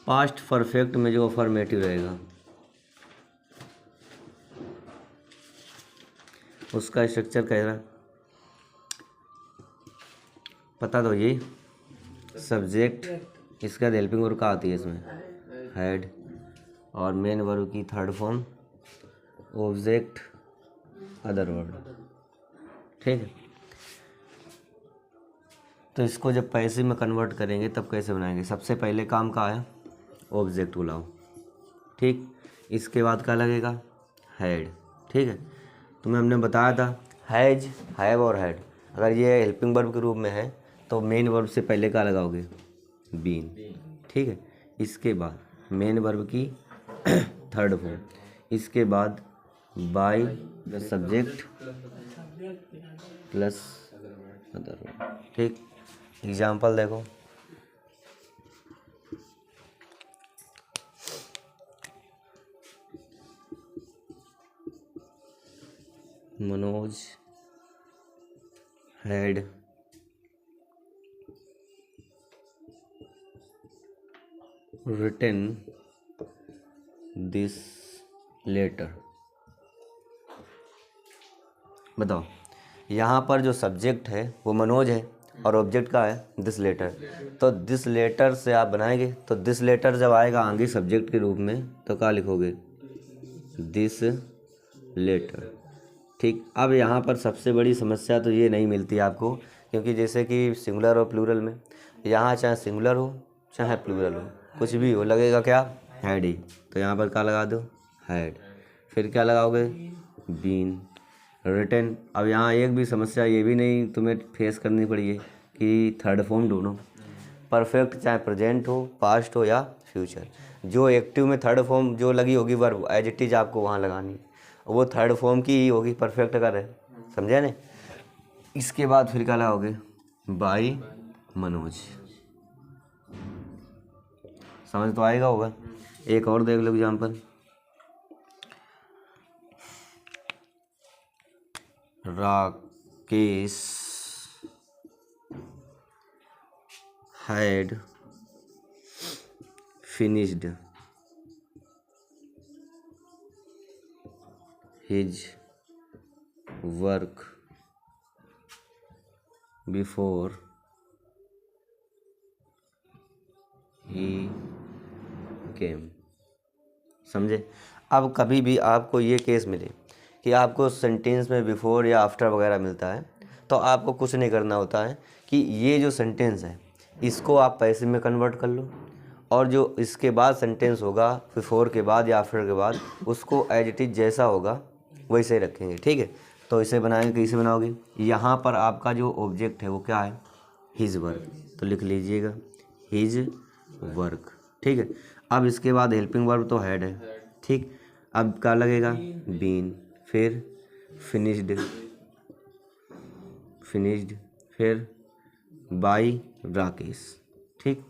Past perfect में जो affirmative रहेगा उसका स्ट्रक्चर कह रहा पता दो। ये सब्जेक्ट, इसका हेल्पिंग वर्ब का आती है इसमें हैड, और मेन वर्ब की third form object other word. ठीक है, तो इसको जब पैसिव में कन्वर्ट करेंगे तब कैसे बनाएंगे? सबसे पहले काम का है ऑब्जेक्ट बुलाओ। ठीक, इसके बाद क्या लगेगा? हैड। ठीक है, तुम्हें हमने बताया था हैज, हैव और हैड। अगर ये हेल्पिंग वर्ब के रूप में है तो मेन वर्ब से पहले क्या लगाओगे? बीन। ठीक है, इसके बाद मेन वर्ब की थर्ड फॉर्म, इसके बाद by plus subject plus other verb. ठीक, एग्जाम्पल देखो, Manoj had written this letter। बताओ, यहाँ पर जो सब्जेक्ट है वो मनोज है और ऑब्जेक्ट का है दिस लेटर। तो दिस लेटर से आप बनाएंगे तो दिस लेटर जब आएगा आगे सब्जेक्ट के रूप में तो क्या लिखोगे? This letter. ठीक, अब यहाँ पर सबसे बड़ी समस्या तो ये नहीं मिलती आपको, क्योंकि जैसे कि सिंगुलर और प्लूरल में यहाँ चाहे सिंगुलर हो चाहे प्लूरल हो, कुछ भी हो, लगेगा क्या? Had he. तो यहाँ पर क्या लगा दो? हैड। फिर क्या लगाओगे? बीन। रिटन। अब यहाँ एक भी समस्या ये भी नहीं तुम्हें फेस करनी पड़ी है कि थर्ड फॉर्म ढूंढो। परफेक्ट चाहे प्रेजेंट हो, पास्ट हो या फ्यूचर, जो एक्टिव में थर्ड फॉर्म जो लगी होगी वर्ब एज इट इज आपको वहाँ लगानी है, वो थर्ड फॉर्म की ही होगी, परफेक्ट अगर है। समझे ना? इसके बाद फिर क्या लगाओगे? बाय मनोज। समझ तो आएगा होगा। एक और देख लो example, Rakesh had finished his work before he came। समझे? अब कभी भी आपको ये केस मिले कि आपको सेंटेंस में बिफोर या आफ्टर वगैरह मिलता है तो आपको कुछ नहीं करना होता है कि ये जो सेंटेंस है इसको आप पैसिव में कन्वर्ट कर लो, और जो इसके बाद सेंटेंस होगा बिफोर के बाद या आफ्टर के बाद उसको एज इट इज जैसा होगा वैसे ही रखेंगे। ठीक है, तो इसे बनाएंगे, कैसे बनाओगे? यहाँ पर आपका जो ऑब्जेक्ट है वो क्या है? His work. तो लिख लीजिएगा हिज वर्क। ठीक है, अब इसके बाद हेल्पिंग वर्ब तो हैड है। ठीक, अब क्या लगेगा? बीन। फिर फिनिश्ड, फिर बाय राकेश। ठीक,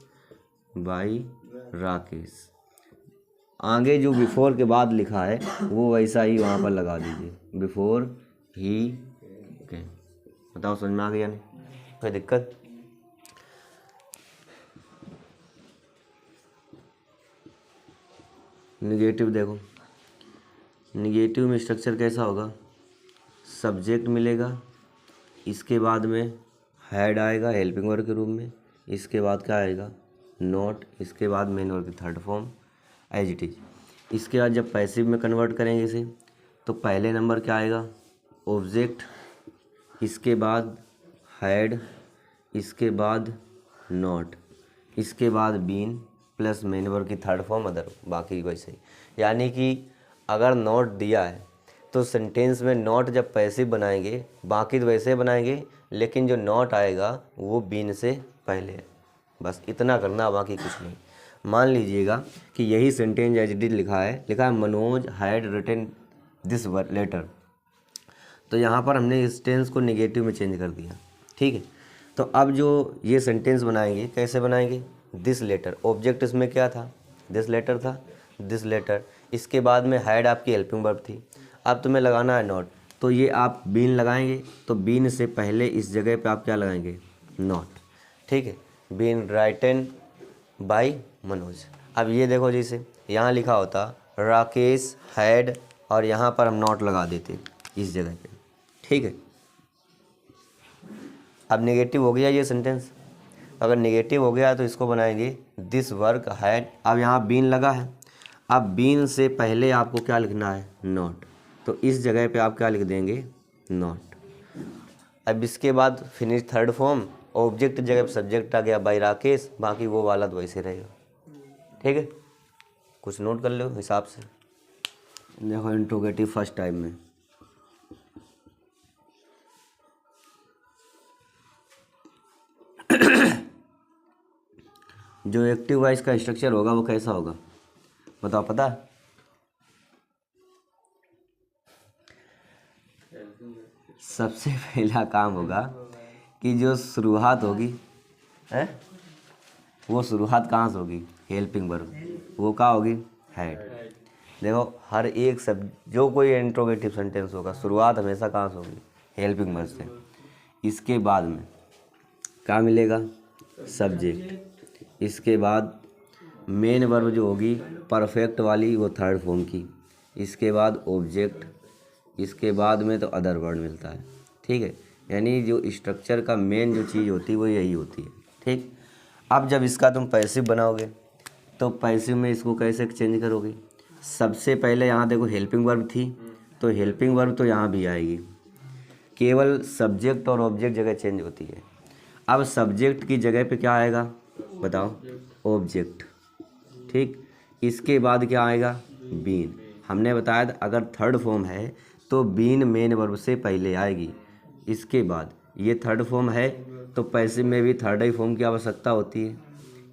बाय राकेश। आगे जो बिफोर के बाद लिखा है वो वैसा ही वहाँ पर लगा दीजिए, बिफोर ही के। बताओ समझ में आ गया? नहीं कोई दिक्कत? निगेटिव देखो, निगेटिव में स्ट्रक्चर कैसा होगा? सब्जेक्ट मिलेगा, इसके बाद में हैड आएगा हेल्पिंग वर्ब के रूप में, इसके बाद क्या आएगा? नॉट, इसके बाद मेन वर्ब की third form as it is. इसके बाद जब पैसिव में कन्वर्ट करेंगे इसे तो पहले नंबर क्या आएगा? ऑब्जेक्ट, इसके बाद हैड, इसके बाद नॉट, इसके बाद बीन प्लस मेन वर्ब की थर्ड फॉर्म अदर, बाकी वैसे ही। यानी कि अगर नॉट दिया है तो सेंटेंस में नॉट जब पैसिव बनाएंगे बाकी तो वैसे बनाएंगे, लेकिन जो नॉट आएगा वो बीन से पहले है। बस इतना करना, बाकी कुछ नहीं। मान लीजिएगा कि यही सेंटेंस एज इट इज लिखा है Manoj had written this letter, तो यहाँ पर हमने इस टेंस को नेगेटिव में चेंज कर दिया। ठीक है, तो अब जो ये सेंटेंस बनाएंगे कैसे बनाएंगे? दिस लेटर, ऑब्जेक्ट इसमें क्या था? दिस लेटर था, दिस लेटर। इसके बाद में हैड आपकी हेल्पिंग वर्ब थी, अब तुम्हें लगाना है नॉट, तो ये आप बीन लगाएंगे, तो बीन से पहले इस जगह पे आप क्या लगाएंगे? नॉट। ठीक है, बीन राइटन बाय मनोज। अब ये देखो, जैसे यहाँ लिखा होता राकेश हैड, और यहाँ पर हम नॉट लगा देते इस जगह पे, ठीक है। अब नेगेटिव हो गया ये सेंटेंस। अगर नेगेटिव हो गया तो इसको बनाएंगे दिस वर्क हैड। अब यहाँ बीन लगा है, अब बीन से पहले आपको क्या लिखना है, नॉट, तो इस जगह पे आप क्या लिख देंगे, नॉट। अब इसके बाद फिनिश थर्ड फॉर्म, ऑब्जेक्ट जगह पे सब्जेक्ट आ गया बाई राकेश, बाकी वो वाला तो वैसे रहेगा, ठीक है। कुछ नोट कर लो हिसाब से। देखो इंट्रोगेटिव फर्स्ट टाइम में जो एक्टिव वॉइस का स्ट्रक्चर होगा वो कैसा होगा, बताओ, पता? सबसे पहला काम होगा कि जो शुरुआत होगी है, वो शुरुआत कहाँ से होगी, हेल्पिंग वर्ब, वो क्या होगी, हैड। देखो हर एक सब जो कोई इंट्रोगेटिव सेंटेंस होगा शुरुआत हमेशा कहाँ से होगी, हेल्पिंग वर्ब से। इसके बाद में क्या मिलेगा, सब्जेक्ट। इसके बाद मेन वर्ब जो होगी परफेक्ट वाली वो थर्ड फॉर्म की। इसके बाद ऑब्जेक्ट, इसके बाद में तो अदर वर्ड मिलता है, ठीक है। यानी जो स्ट्रक्चर का मेन जो चीज़ होती है वो यही होती है, ठीक। अब जब इसका तुम पैसिव बनाओगे तो पैसिव में इसको कैसे चेंज करोगे, सबसे पहले यहाँ देखो हेल्पिंग वर्ब थी, तो हेल्पिंग वर्ब तो यहाँ भी आएगी, केवल सब्जेक्ट और ऑब्जेक्ट जगह चेंज होती है। अब सब्जेक्ट की जगह पे क्या आएगा बताओ, ऑब्जेक्ट, ठीक। इसके बाद क्या आएगा, बीन। हमने बताया था अगर थर्ड फॉर्म है तो बीन मेन वर्ब से पहले आएगी। इसके बाद ये थर्ड फॉर्म है तो पैसिव में भी थर्ड ही फॉर्म की आवश्यकता होती है।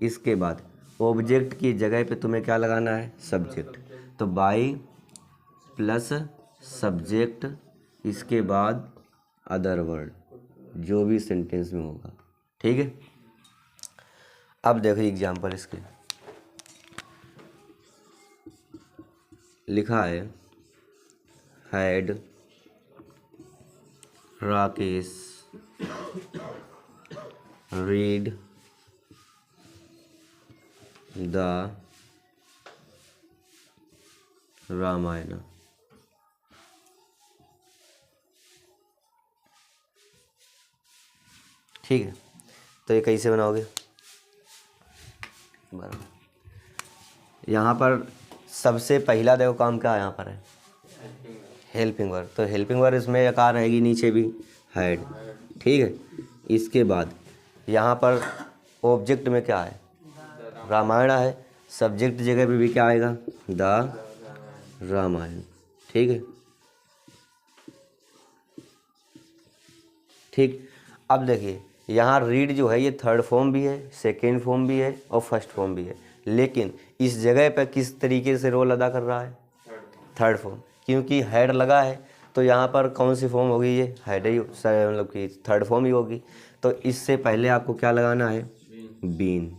इसके बाद ऑब्जेक्ट की जगह पे तुम्हें क्या लगाना है, सब्जेक्ट, तो बाई प्लस सब्जेक्ट, इसके बाद अदर वर्ड जो भी सेंटेंस में होगा, ठीक है। अब देखो एग्जाम्पल इसके लिखा है, had Rakesh read the Ramayana. ठीक है, तो ये कैसे बनाओगे, यहाँ पर सबसे पहला देखो काम क्या यहाँ पर है, हेल्पिंग वर्ब, तो हेल्पिंग वर्ब इसमें क्या रहेगी, नीचे भी हैड, ठीक है। इसके बाद यहाँ पर ऑब्जेक्ट में क्या है, रामायण है, सब्जेक्ट जगह पे भी क्या आएगा, द रामायण, ठीक है, ठीक। अब देखिए यहाँ रीड जो है ये थर्ड फॉर्म भी है, सेकेंड फॉर्म भी है और फर्स्ट फॉर्म भी है, लेकिन इस जगह पर किस तरीके से रोल अदा कर रहा है, थर्ड फॉर्म, क्योंकि हेड लगा है तो यहाँ पर कौन सी फॉर्म होगी, ये हेड ही, मतलब कि थर्ड फॉर्म ही होगी। तो इससे पहले आपको क्या लगाना है, बीन,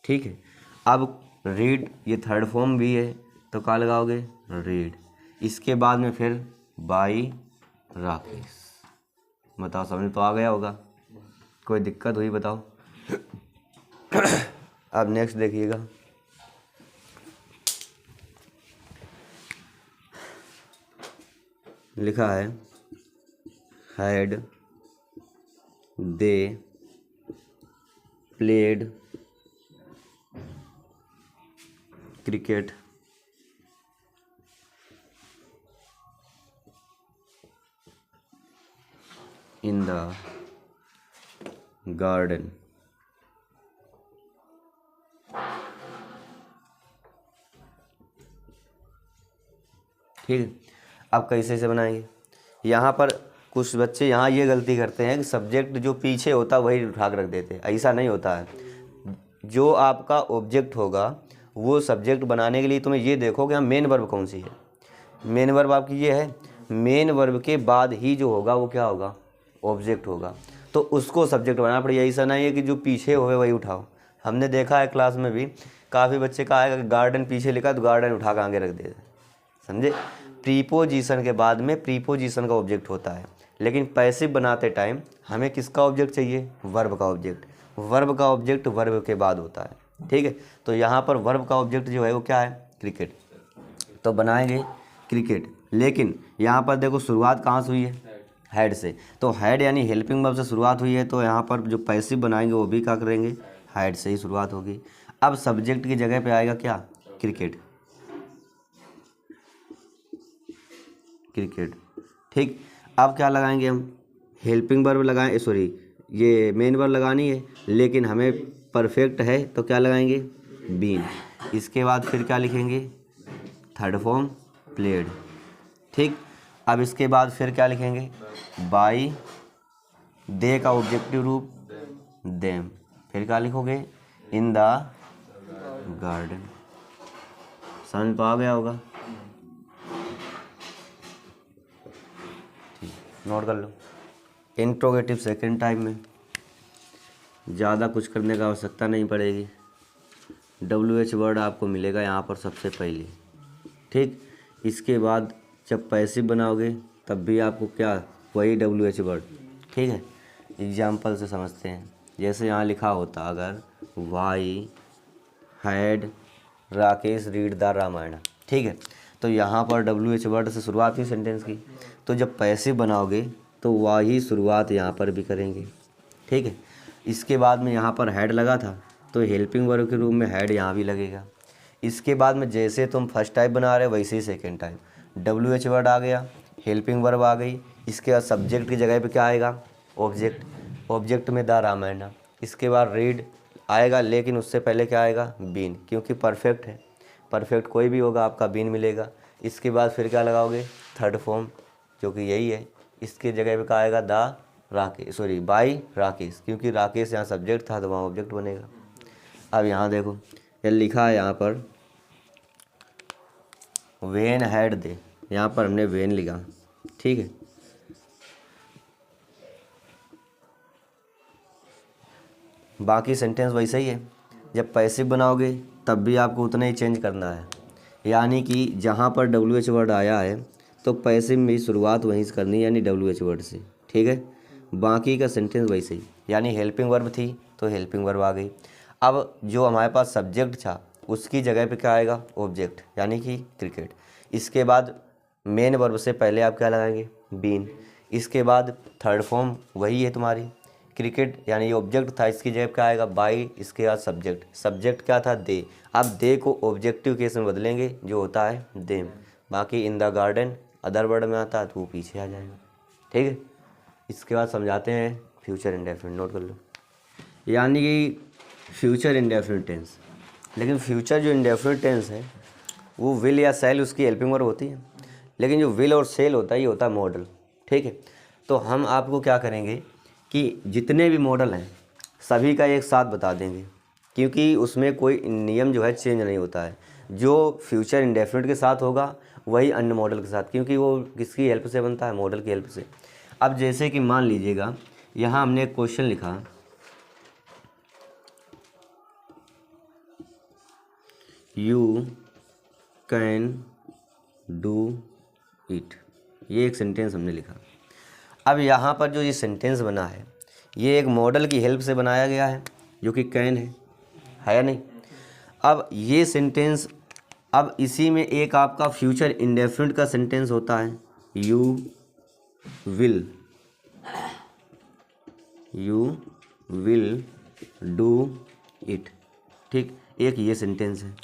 ठीक है। अब रीड ये थर्ड फॉर्म भी है तो क्या लगाओगे, रीड। इसके बाद में फिर बाई राकेश। बताओ समझ तो आ गया होगा, कोई दिक्कत हुई बताओ। अब नेक्स्ट देखिएगा, लिखा है had they played cricket in the garden. ठीक है, अब कैसे से बनाएंगे, यहाँ पर कुछ बच्चे यहाँ ये गलती करते हैं कि सब्जेक्ट जो पीछे होता है वही उठा कर रख देते हैं, ऐसा नहीं होता है। जो आपका ऑब्जेक्ट होगा वो सब्जेक्ट बनाने के लिए तुम्हें ये देखो कि हाँ मेन वर्ब कौन सी है, मेन वर्ब आपकी ये है, मेन वर्ब के बाद ही जो होगा वो क्या होगा, ऑब्जेक्ट होगा, तो उसको सब्जेक्ट बनाना पड़ेगा। ऐसा नहीं है कि जो पीछे होवे वही उठाओ। हमने देखा है क्लास में भी काफ़ी बच्चे का आएगा कि गार्डन पीछे लिखा तो गार्डन उठा कर आगे रख देते, समझे। प्रीपोजिशन के बाद में प्रीपोजिशन का ऑब्जेक्ट होता है, लेकिन पैसिव बनाते टाइम हमें किसका ऑब्जेक्ट चाहिए, वर्ब का ऑब्जेक्ट। वर्ब का ऑब्जेक्ट वर्ब के बाद होता है, ठीक है। तो यहाँ पर वर्ब का ऑब्जेक्ट जो है वो क्या है, क्रिकेट, तो बनाएंगे क्रिकेट। लेकिन यहाँ पर देखो शुरुआत कहाँ से हुई है, हेड से, तो हेड यानी हेल्पिंग वर्ब से शुरुआत हुई है, तो यहाँ पर जो पैसिव बनाएंगे वो भी क्या करेंगे, हेड से ही शुरुआत होगी। अब सब्जेक्ट की जगह पे आएगा क्या, क्रिकेट, क्रिकेट, ठीक। अब क्या लगाएंगे हम, हेल्पिंग वर्ब लगाएं, सॉरी ये मेन वर्ब लगानी है, लेकिन हमें परफेक्ट है तो क्या लगाएंगे, बीन। इसके बाद फिर क्या लिखेंगे, थर्ड फॉर्म प्लेड, ठीक। अब इसके बाद फिर क्या लिखेंगे, बाई, दे का ऑब्जेक्टिव रूप देम, फिर क्या लिखोगे, इन द गार्डन। समझ पा गया होगा, नोट कर लो। इंट्रोगेटिव सेकंड टाइम में ज़्यादा कुछ करने का आवश्यकता नहीं पड़ेगी। WH वर्ड आपको मिलेगा यहाँ पर सबसे पहले, ठीक। इसके बाद जब पैसिव बनाओगे तब भी आपको क्या, वही WH वर्ड, ठीक है। एग्जाम्पल से समझते हैं, जैसे यहाँ लिखा होता अगर why had Rakesh read the Ramayana, ठीक है, तो यहाँ पर WH वर्ड से शुरुआत हुई सेंटेंस की, तो जब पैसिव बनाओगे तो वही शुरुआत यहाँ पर भी करेंगे, ठीक है। इसके बाद में यहाँ पर हेड लगा था तो हेल्पिंग वर्ब के रूप में हेड यहाँ भी लगेगा। इसके बाद में जैसे तुम फर्स्ट टाइप बना रहे हो वैसे ही सेकेंड टाइप, WH वर्ड आ गया, हेल्पिंग वर्ब आ गई, इसके बाद सब्जेक्ट की जगह पे क्या आएगा, ऑब्जेक्ट, ऑब्जेक्ट में द रामायण। इसके बाद रीड आएगा, लेकिन उससे पहले क्या आएगा, बीन, क्योंकि परफेक्ट है, परफेक्ट कोई भी होगा आपका बीन मिलेगा। इसके बाद फिर क्या लगाओगे, थर्ड फॉर्म जो कि यही है, इसके जगह पे क्या आएगा, the Rakesh, sorry by Rakesh, क्योंकि राकेश यहाँ सब्जेक्ट था तो वहाँ ऑब्जेक्ट बनेगा। अब यहाँ देखो ये लिखा है यहाँ पर वेन हैड दे, यहाँ पर हमने वेन लिखा, ठीक है। बाकी सेंटेंस वैसे ही है, जब पैसिव बनाओगे तब भी आपको उतना ही चेंज करना है, यानी कि जहाँ पर WH वर्ड आया है तो पैसिव में शुरुआत वहीं से करनी है, यानी WH वर्ड से, ठीक है। बाकी का सेंटेंस वैसे ही, यानी हेल्पिंग वर्ब थी तो हेल्पिंग वर्ब आ गई। अब जो हमारे पास सब्जेक्ट था उसकी जगह पे क्या आएगा, ऑब्जेक्ट, यानी कि क्रिकेट। इसके बाद मेन वर्ब से पहले आप क्या लगाएंगे, बीन। इसके बाद थर्ड फॉर्म वही है तुम्हारी, क्रिकेट, यानी ये ऑब्जेक्ट था, इसकी जगह क्या आएगा, बाई, इसके बाद सब्जेक्ट, सब्जेक्ट क्या था, दे। अब दे को ऑब्जेक्टिव केस में बदलेंगे जो होता है देम। बाकी in the garden other word में आता है तो वो पीछे आ जाएगा, ठीक है। इसके बाद समझाते हैं फ्यूचर इंडेफिनिट, नोट कर लो, यानी कि फ्यूचर इंडेफिनिट टेंस। लेकिन फ्यूचर जो इंडेफिनिट टेंस है वो विल या सेल उसकी हेल्पिंग वर्ब होती है, लेकिन जो विल और सेल होता है ये होता है मॉडल, ठीक है। तो हम आपको क्या करेंगे कि जितने भी मॉडल हैं सभी का एक साथ बता देंगे, क्योंकि उसमें कोई नियम जो है चेंज नहीं होता है। जो फ्यूचर इंडेफिनिट के साथ होगा वही अन्य मॉडल के साथ, क्योंकि वो किसकी हेल्प से बनता है, मॉडल की हेल्प से। अब जैसे कि मान लीजिएगा यहाँ हमने एक क्वेश्चन लिखा, यू कैन डू इट, ये एक सेंटेंस हमने लिखा। अब यहाँ पर जो ये सेंटेंस बना है ये एक मॉडल की हेल्प से बनाया गया है जो कि कैन है या नहीं। अब ये सेंटेंस, अब इसी में एक आपका फ्यूचर इंडेफिनिट का सेंटेंस होता है, यू विल डू इट, ठीक। एक ये सेंटेंस है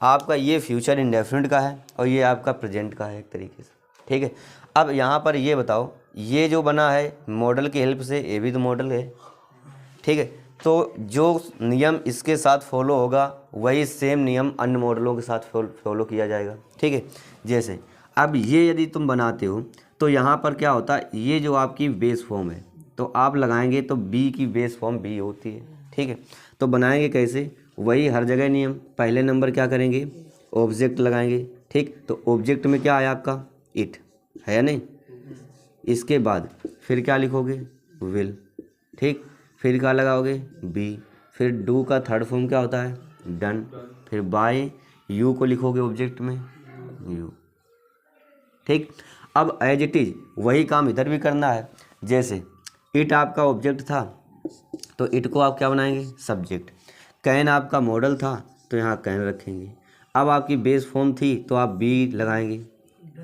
आपका, ये फ्यूचर इंडेफिनिट का है और ये आपका प्रेजेंट का है एक तरीके से, ठीक है। अब यहाँ पर ये बताओ, ये जो बना है मॉडल की हेल्प से, ये भी तो मॉडल है, ठीक है। तो जो नियम इसके साथ फॉलो होगा वही सेम नियम अन्य मॉडलों के साथ फॉलो किया जाएगा, ठीक है। जैसे अब ये यदि तुम बनाते हो तो यहाँ पर क्या होता है, ये जो आपकी बेस फॉर्म है तो आप लगाएंगे तो बी की बेस फॉर्म बी होती है, ठीक है। तो बनाएंगे कैसे, वही हर जगह नियम, पहले नंबर क्या करेंगे, ऑब्जेक्ट लगाएंगे, ठीक। तो ऑब्जेक्ट में क्या आया आपका, इट है या नहीं। इसके बाद फिर क्या लिखोगे, विल, ठीक। फिर क्या लगाओगे, बी। फिर डू का थर्ड फॉर्म क्या होता है, डन। फिर बाय, यू को लिखोगे ऑब्जेक्ट में, यू, ठीक। अब एज इट इज वही काम इधर भी करना है। जैसे इट आपका ऑब्जेक्ट था तो इट को आप क्या बनाएंगे, सब्जेक्ट। कैन आपका मॉडल था तो यहाँ कैन रखेंगे। अब आपकी बेस फॉर्म थी तो आप बी लगाएंगे।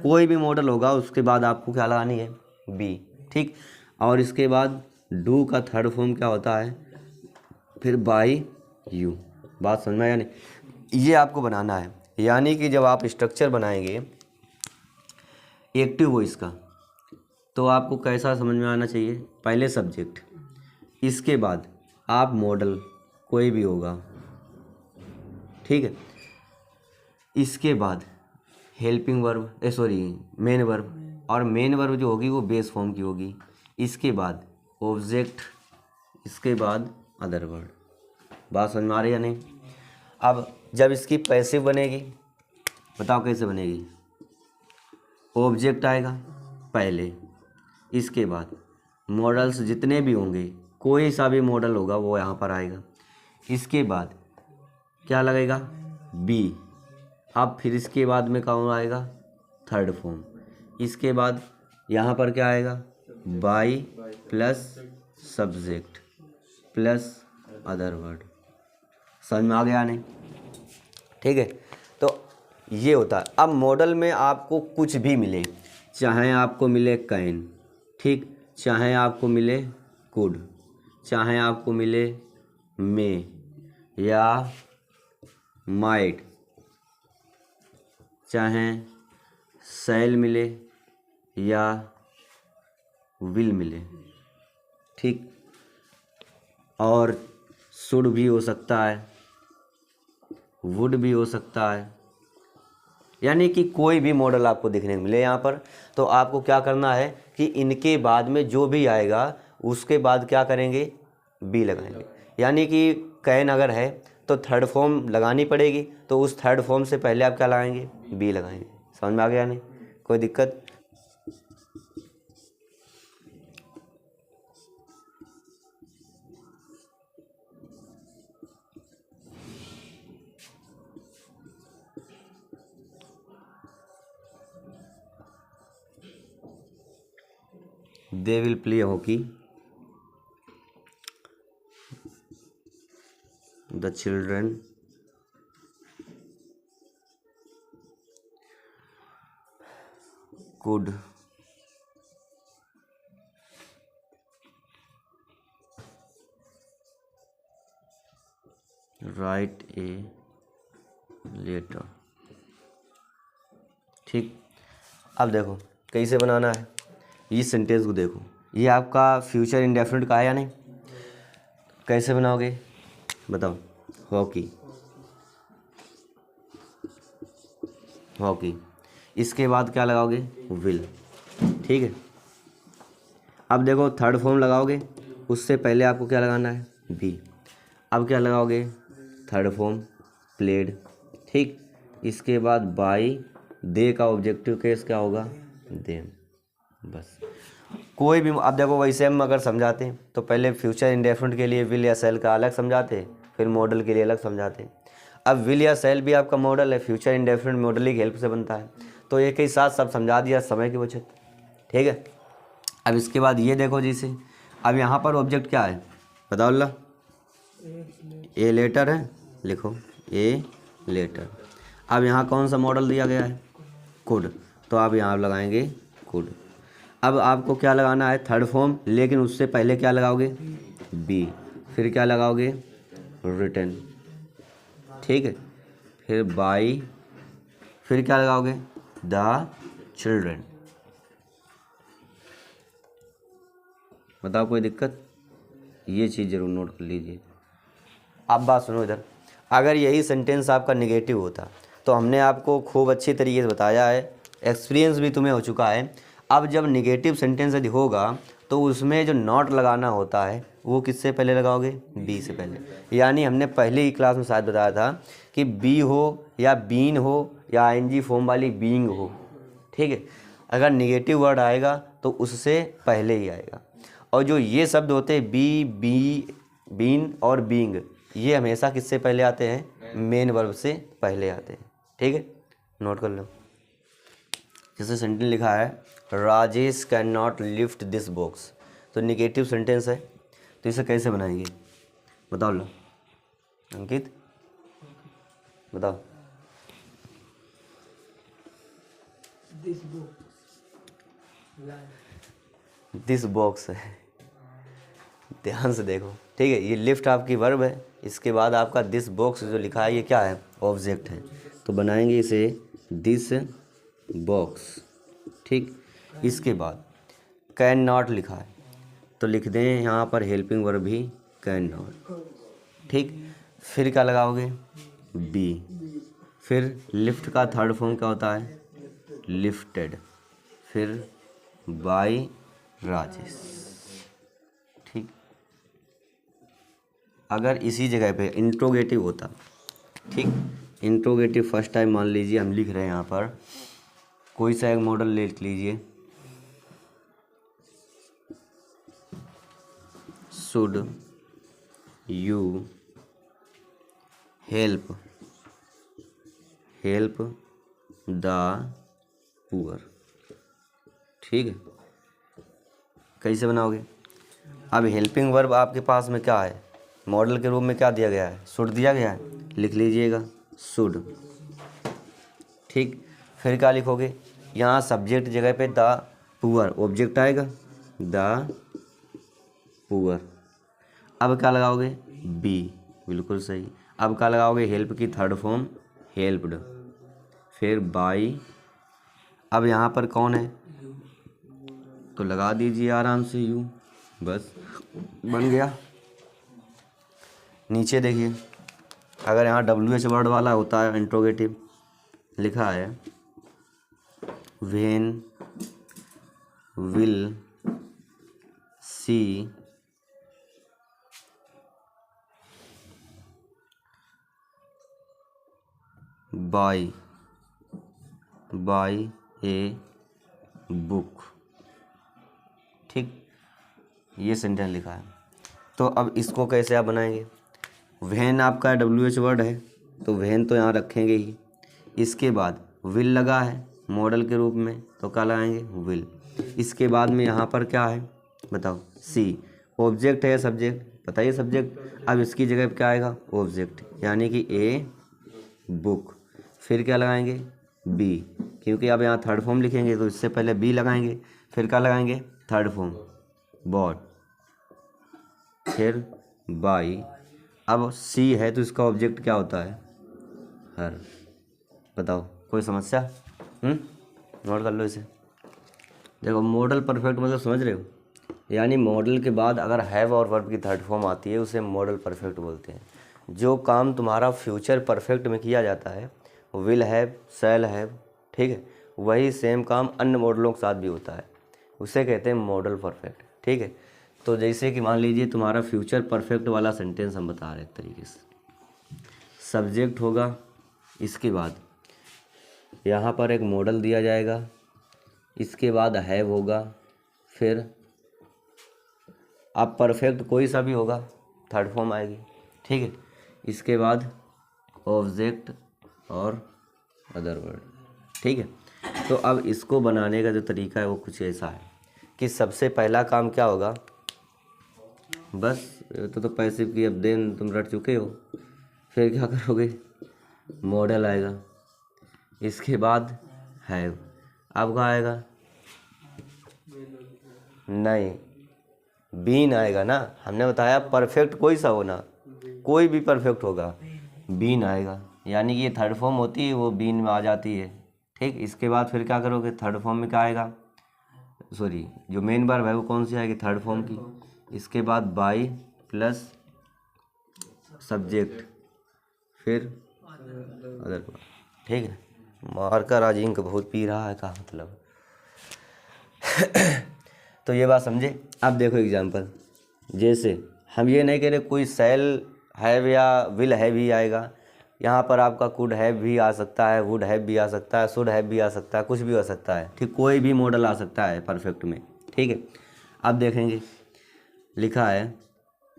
कोई भी मॉडल होगा उसके बाद आपको क्या लगानी है, बी। ठीक, और इसके बाद डू का थर्ड फॉर्म क्या होता है, फिर बाई यू। बात समझ में आया नहीं? ये आपको बनाना है। यानी कि जब आप स्ट्रक्चर बनाएंगे एक्टिव वॉइस का तो आपको कैसा समझ में आना चाहिए, पहले सब्जेक्ट, इसके बाद आप मॉडल कोई भी होगा, ठीक है, इसके बाद हेल्पिंग वर्ब मेन वर्ब, और मेन वर्ब जो होगी वो बेस फॉर्म की होगी, इसके बाद ऑब्जेक्ट, इसके बाद अदर वर्ड। बात समझ में आ रही है या नहीं? अब जब इसकी पैसिव बनेगी, बताओ कैसे बनेगी, ऑब्जेक्ट आएगा पहले, इसके बाद मॉडल्स जितने भी होंगे, कोई सा भी मॉडल होगा वो यहाँ पर आएगा, इसके बाद क्या लगेगा, बी। अब फिर इसके बाद में कौन आएगा, थर्ड फॉर्म, इसके बाद यहाँ पर क्या आएगा, by plus subject plus other word. समझ में आ गया नहीं? ठीक है, तो ये होता है। अब मॉडल में आपको कुछ भी मिले, चाहे आपको मिले कैन, ठीक, चाहे आपको मिले कुड, चाहे आपको मिले मे या माइट, चाहे सेल मिले या विल मिले, ठीक, और शुड भी हो सकता है, वुड भी हो सकता है, यानी कि कोई भी मॉडल आपको देखने को मिले यहाँ पर, तो आपको क्या करना है कि इनके बाद में जो भी आएगा उसके बाद क्या करेंगे, बी लगाएंगे। यानी कि कैन अगर है तो थर्ड फॉर्म लगानी पड़ेगी, तो उस थर्ड फॉर्म से पहले आप क्या लगाएंगे, बी लगाएंगे। समझ में आ गया नहीं? कोई दिक्कत? They will play hockey. The children could write a letter। ठीक, अब देखो कैसे बनाना है, इस सेंटेंस को देखो, ये आपका फ्यूचर इंडेफिनिट का है या नहीं? कैसे बनाओगे बताओ, हॉकी, हॉकी, इसके बाद क्या लगाओगे, विल, ठीक है। अब देखो थर्ड फॉर्म लगाओगे, उससे पहले आपको क्या लगाना है, बी। अब क्या लगाओगे, थर्ड फॉर्म प्लेड, ठीक, इसके बाद बाई, दे का ऑब्जेक्टिव केस क्या होगा, देम। बस कोई भी, अब देखो वैसे हम अगर समझाते हैं तो पहले फ्यूचर इंडेफिनिट के लिए विल या सेल का अलग समझाते, फिर मॉडल के लिए अलग समझाते। अब विल या सेल भी आपका मॉडल है, फ्यूचर इंडेफिनिट मॉडल की हेल्प से बनता है, तो एक ही साथ सब समझा दिया, समय की बचत। ठीक है, अब इसके बाद ये देखो जी से, अब यहाँ पर ऑब्जेक्ट क्या है बताओ अल्लाह, ए लेटर है, लिखो ए लेटर। अब यहाँ कौन सा मॉडल दिया गया है, कुड, तो आप यहाँ लगाएंगे कुड। अब आपको क्या लगाना है, थर्ड फॉर्म, लेकिन उससे पहले क्या लगाओगे, बी, फिर क्या लगाओगे, रिटन, ठीक है, फिर बाई, फिर क्या लगाओगे, द चिल्ड्रन। बताओ कोई दिक्कत? ये चीज़ ज़रूर नोट कर लीजिए। अब बात सुनो इधर, अगर यही सेंटेंस आपका नेगेटिव होता तो हमने आपको खूब अच्छी तरीके से बताया है, एक्सपीरियंस भी तुम्हें हो चुका है। अब जब नेगेटिव सेंटेंस यदि होगा तो उसमें जो नॉट लगाना होता है वो किससे पहले लगाओगे, बी से पहले। यानी हमने पहले ही क्लास में शायद बताया था कि बी हो या बीन हो या आईएनजी फॉर्म वाली बीइंग हो, ठीक है, अगर नेगेटिव वर्ड आएगा तो उससे पहले ही आएगा। और जो ये शब्द होते हैं बी, बीन और बीइंग, ये हमेशा किससे पहले आते हैं, मेन वर्ब से पहले आते हैं। ठीक है, नोट कर लो। जैसे सेंटेंस लिखा है Rajesh can not lift this box, तो निगेटिव सेंटेंस है, तो इसे कैसे बनाएंगे बताओ लो। अंकित बताओ। दिस बॉक्स है, ध्यान से देखो, ठीक है। ये लिफ्ट आपकी वर्ब है, इसके बाद आपका दिस बॉक्स जो लिखा है ये क्या है, ऑब्जेक्ट है। तो बनाएंगे इसे दिस बॉक्स, ठीक। इसके बाद कैन नॉट लिखा है, तो लिख दें यहाँ पर हेल्पिंग वर्ब भी कैन नॉट, ठीक। फिर क्या लगाओगे, बी। फिर लिफ्ट का थर्ड फॉर्म क्या होता है, लिफ्टेड। फिर बाय राजेश, ठीक। अगर इसी जगह पे इंट्रोगेटिव होता, ठीक, इंट्रोगेटिव फर्स्ट टाइम मान लीजिए हम लिख रहे हैं यहाँ पर, कोई सा एक मॉडल ले लीजिए, should you help the poor, ठीक है। कैसे बनाओगे, अब हेल्पिंग वर्ब आपके पास में क्या है, मॉडल के रूप में क्या दिया गया है, शुड दिया गया है, लिख लीजिएगा शुड, ठीक। फिर क्या लिखोगे, यहाँ सब्जेक्ट जगह पे द पुअर ऑब्जेक्ट आएगा, द पुअर। अब क्या लगाओगे, बी, बिल्कुल सही। अब क्या लगाओगे, हेल्प की थर्ड फॉर्म हेल्प्ड। फिर बाई, अब यहाँ पर कौन है, तो लगा दीजिए आराम से यू, बस बन गया। नीचे देखिए, अगर यहाँ WH वर्ड वाला होता है इंट्रोगेटिव, लिखा है when will see by a book, ठीक, ये सेंटेंस लिखा है। तो अब इसको कैसे आप बनाएंगे, व्हेन आपका WH वर्ड है, तो व्हेन तो यहाँ रखेंगे ही। इसके बाद विल लगा है मॉडल के रूप में, तो क्या लगाएंगे, विल। इसके बाद में यहाँ पर क्या है बताओ, सी, ऑब्जेक्ट है सब्जेक्ट, बताइए सब्जेक्ट। अब इसकी जगह पे क्या आएगा, ऑब्जेक्ट, यानी कि ए बुक। फिर क्या लगाएंगे, बी, क्योंकि अब यहाँ थर्ड फॉर्म लिखेंगे तो इससे पहले बी लगाएंगे। फिर क्या लगाएंगे, थर्ड फॉर्म बॉट। फिर बाई, अब सी है तो इसका ऑब्जेक्ट क्या होता है, हर। बताओ कोई समस्या, नोट कर लो इसे। देखो मॉडल परफेक्ट मतलब समझ रहे हो, यानी मॉडल के बाद अगर हैव और वर्ब की थर्ड फॉर्म आती है उसे मॉडल परफेक्ट बोलते हैं। जो काम तुम्हारा फ्यूचर परफेक्ट में किया जाता है, विल हैव, शैल हैव, ठीक है, वही सेम काम अन्य मॉडलों के साथ भी होता है, उसे कहते हैं मॉडल परफेक्ट, ठीक है। तो जैसे कि मान लीजिए तुम्हारा फ्यूचर परफेक्ट वाला सेंटेंस हम बता रहे एक तरीके से, सब्जेक्ट होगा, इसके बाद यहाँ पर एक मॉडल दिया जाएगा, इसके बाद हैव होगा, फिर अब परफेक्ट कोई सा भी होगा, थर्ड फॉर्म आएगी, ठीक है। इसके बाद ऑब्जेक्ट और अदर वर्ड, ठीक है। तो अब इसको बनाने का जो तरीका है वो कुछ ऐसा है कि सबसे पहला काम क्या होगा, बस तो पैसिव की अब देन तुम रट चुके हो। फिर क्या करोगे, मॉडल आएगा, इसके बाद हैव, अब क्या आएगा, नहीं, बीन आएगा ना, हमने बताया परफेक्ट कोई सा होना, कोई भी परफेक्ट होगा, बीन आएगा, यानी कि ये थर्ड फॉर्म होती है वो बीन में आ जाती है, ठीक। इसके बाद फिर क्या करोगे, थर्ड फॉर्म में क्या आएगा, सॉरी जो मेन वर्ब है वो कौन सी आएगी, थर्ड फॉर्म की। इसके बाद बाई प्लस सब्जेक्ट, फिर अदर, ठीक है। मार्कर आज इंक बहुत पी रहा है का मतलब तो ये बात समझे। अब देखो एग्जांपल, जैसे हम ये नहीं कह रहे कोई सेल हैव या विल हैव ही आएगा, यहाँ पर आपका कुड हैव भी आ सकता है, वुड हैव भी आ सकता है, शुड हैव भी आ सकता है, कुछ भी आ सकता है, ठीक, कोई भी मॉडल आ सकता है परफेक्ट में, ठीक है। अब देखेंगे लिखा है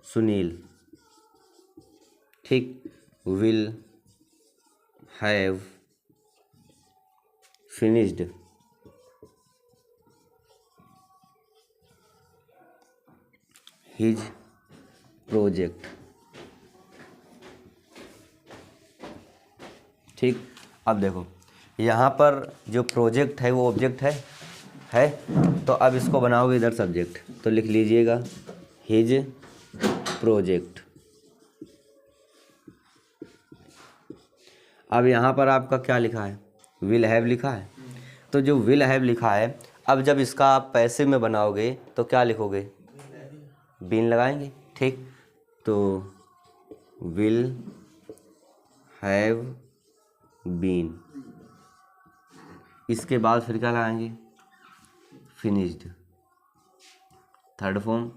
सुनील, ठीक, will have finished his project, ठीक, अब देखो यहाँ पर जो प्रोजेक्ट है वो ऑब्जेक्ट है। तो अब इसको बनाओगे इधर सब्जेक्ट, तो लिख लीजिएगा हिज प्रोजेक्ट। अब यहाँ पर आपका क्या लिखा है, विल हैव लिखा है। तो जो विल हैव लिखा है, अब जब इसका आप पैसिव में बनाओगे तो क्या लिखोगे, बीन लगाएंगे। ठीक, तो विल हैव बीन, इसके बाद फिर क्या लगाएंगे, फिनिश्ड, थर्ड फॉर्म।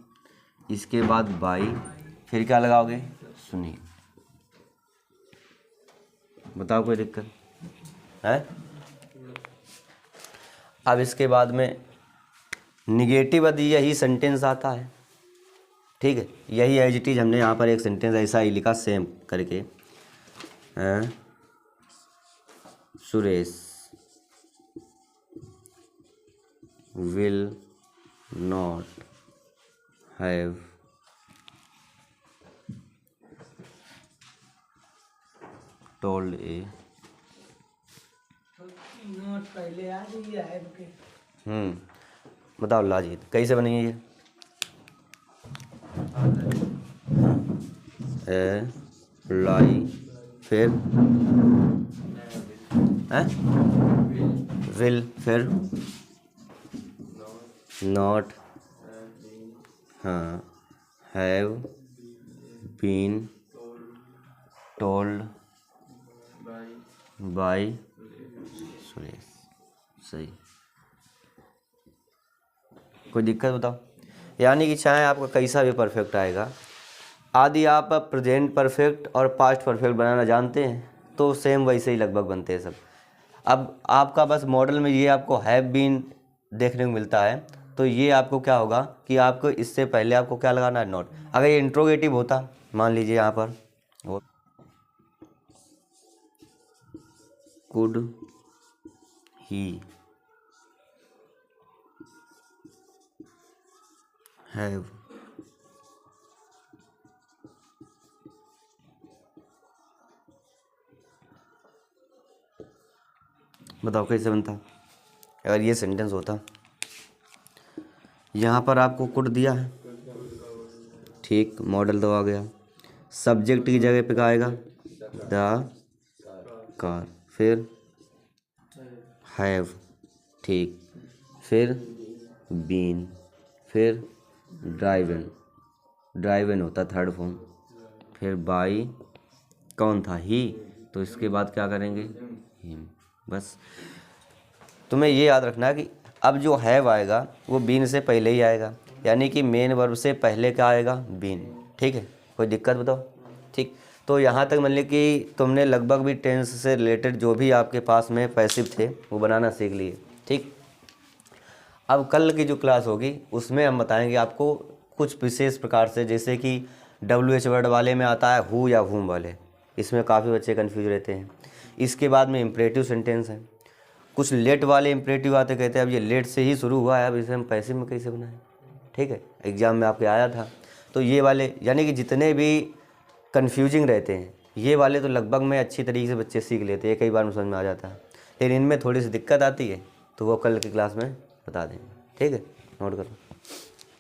इसके बाद बाई, फिर क्या लगाओगे, सुनील। बताओ कोई दिक्कत है। अब इसके बाद में निगेटिव यदि यही सेंटेंस आता है, ठीक है, यही एज इट इज हमने यहाँ पर एक सेंटेंस ऐसा ही लिखा सेम करके, Suresh will not have told a note पहले आ गई है। बताओ लाजिद कैसे बनेगी ये, लाई, फिर विल, फिर नॉट, हाँ, have been told by Suresh. सही, कोई दिक्कत बताओ। यानी कि चाहे आपका कैसा भी परफेक्ट आएगा, आदि आप प्रेजेंट परफेक्ट और पास्ट परफेक्ट बनाना जानते हैं तो सेम वैसे ही लगभग बनते हैं सब। अब आपका बस मॉडल में ये आपको हैव बीन देखने को मिलता है, तो ये आपको क्या होगा कि आपको इससे पहले आपको क्या लगाना है, नॉट। अगर ये इंट्रोगेटिव होता, मान लीजिए यहाँ पर कुड ही हैव, बताओ कैसे बनता अगर ये सेंटेंस होता। यहाँ पर आपको कुड दिया है, ठीक, मॉडल तो आ गया। सब्जेक्ट की जगह पे क्या आएगा, द कार, फिर हैव, ठीक, फिर बीन, फिर ड्राइवन, ड्राइवन होता थर्ड फॉर्म, फिर बाई कौन था, ही, तो इसके बाद क्या करेंगे, हिम। बस तुम्हें ये याद रखना है कि अब जो हैव आएगा वो बीन से पहले ही आएगा, यानी कि मेन वर्ब से पहले क्या आएगा, बीन। ठीक है, कोई दिक्कत बताओ। ठीक, तो यहाँ तक मान ली कि तुमने लगभग भी टेंस से रिलेटेड जो भी आपके पास में पैसिव थे वो बनाना सीख लिए। ठीक, अब कल की जो क्लास होगी उसमें हम बताएंगे आपको कुछ विशेष प्रकार से, जैसे कि WH वर्ड वाले में आता है हु या हुम वाले, इसमें काफ़ी बच्चे कन्फ्यूज रहते हैं। इसके बाद में इम्परेटिव सेंटेंस है, कुछ लेट वाले इम्परेटिव आते, कहते हैं अब ये लेट से ही शुरू हुआ है, अब इसे हम पैसिव में कैसे बनाएं। ठीक है, एग्जाम में आपके आया था। तो ये वाले यानी कि जितने भी कन्फ्यूजिंग रहते हैं ये वाले तो लगभग में अच्छी तरीके से बच्चे सीख लेते हैं, कई बार में समझ में आ जाता है, लेकिन इनमें थोड़ी सी दिक्कत आती है तो वो कल की क्लास में बता देंगे। ठीक है, नोट करो।